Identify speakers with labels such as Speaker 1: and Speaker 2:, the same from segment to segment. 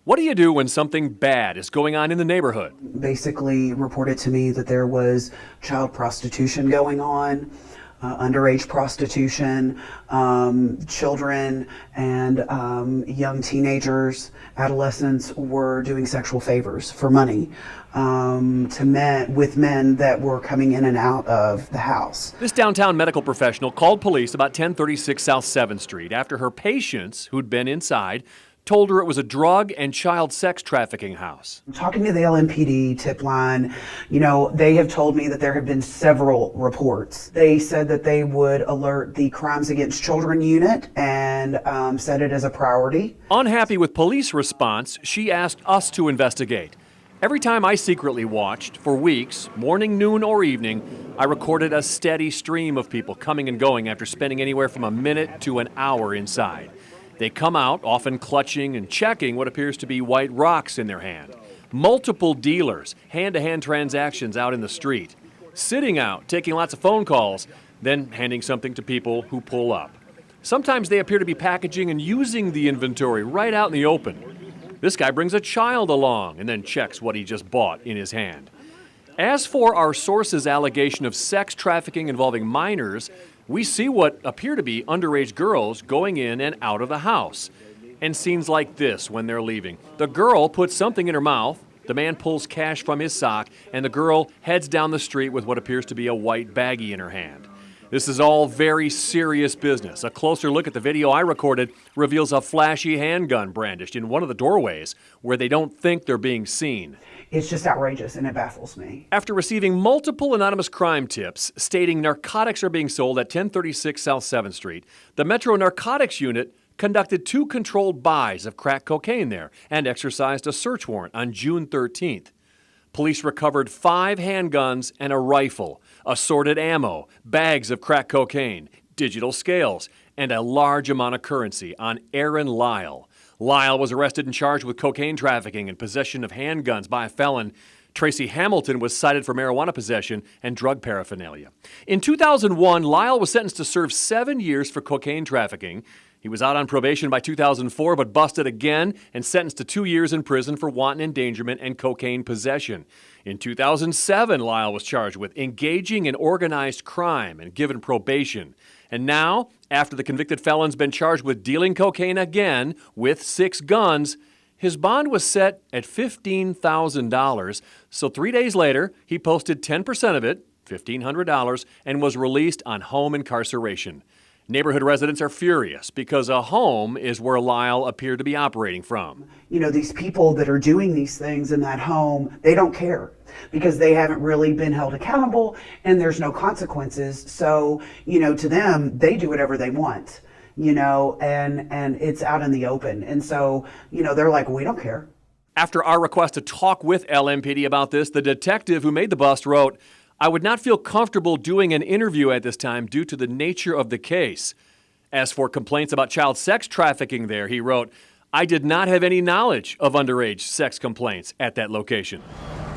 Speaker 1: What do you do when something bad is going on in the neighborhood?
Speaker 2: Basically reported to me that there was child prostitution going on, underage prostitution, children and young teenagers, adolescents were doing sexual favors for money to men that were coming in and out of the house.
Speaker 1: This downtown medical professional called police about 1036 South 7th Street after her patients who'd been inside told her it was a drug and child sex trafficking house.
Speaker 2: Talking to the LMPD tip line, they have told me that there have been several reports. They said that they would alert the Crimes Against Children unit and set it as a priority.
Speaker 1: Unhappy with police response, she asked us to investigate. Every time I secretly watched, for weeks, morning, noon, or evening, I recorded a steady stream of people coming and going after spending anywhere from a minute to an hour inside. They come out, often clutching and checking what appears to be white rocks in their hand. Multiple dealers, hand-to-hand transactions out in the street. Sitting out, taking lots of phone calls, then handing something to people who pull up. Sometimes they appear to be packaging and using the inventory right out in the open. This guy brings a child along and then checks what he just bought in his hand. As for our source's allegation of sex trafficking involving minors, we see what appear to be underage girls going in and out of the house. And scenes like this when they're leaving. The girl puts something in her mouth, the man pulls cash from his sock, and the girl heads down the street with what appears to be a white baggie in her hand. This is all very serious business. A closer look at the video I recorded reveals a flashy handgun brandished in one of the doorways where they don't think they're being seen.
Speaker 2: It's just outrageous and it baffles me.
Speaker 1: After receiving multiple anonymous crime tips stating narcotics are being sold at 1036 South 7th Street, the Metro Narcotics Unit conducted 2 controlled buys of crack cocaine there and exercised a search warrant on June 13th. Police recovered 5 handguns and a rifle, assorted ammo, bags of crack cocaine, digital scales, and a large amount of currency on Aaron Lyle. Lyle was arrested and charged with cocaine trafficking and possession of handguns by a felon. Tracy Hamilton was cited for marijuana possession and drug paraphernalia. In 2001, Lyle was sentenced to serve 7 years for cocaine trafficking. He was out on probation by 2004, but busted again and sentenced to 2 years in prison for wanton endangerment and cocaine possession. In 2007, Lyle was charged with engaging in organized crime and given probation. And now, after the convicted felon's been charged with dealing cocaine again with 6 guns, his bond was set at $15,000. So 3 days later, he posted 10% of it, $1,500, and was released on home incarceration. Neighborhood residents are furious because a home is where Lyle appeared to be operating from.
Speaker 2: These people that are doing these things in that home, they don't care because they haven't really been held accountable and there's no consequences. So, to them, they do whatever they want, and it's out in the open. And so, they're like, we don't care.
Speaker 1: After our request to talk with LMPD about this, the detective who made the bust wrote, "I would not feel comfortable doing an interview at this time due to the nature of the case." As for complaints about child sex trafficking there, he wrote, "I did not have any knowledge of underage sex complaints at that location."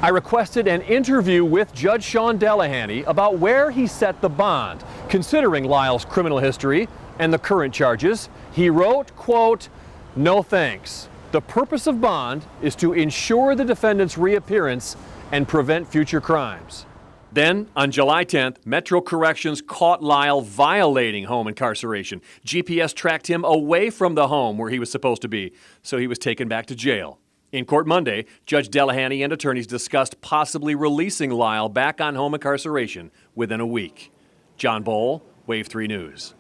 Speaker 1: I requested an interview with Judge Sean Delahanty about where he set the bond, considering Lyle's criminal history and the current charges. He wrote, quote, "No thanks. The purpose of bond is to ensure the defendant's reappearance and prevent future crimes." Then, on July 10th, Metro Corrections caught Lyle violating home incarceration. GPS tracked him away from the home where he was supposed to be, so he was taken back to jail. In court Monday, Judge Delahanty and attorneys discussed possibly releasing Lyle back on home incarceration within a week. John Boel, Wave 3 News.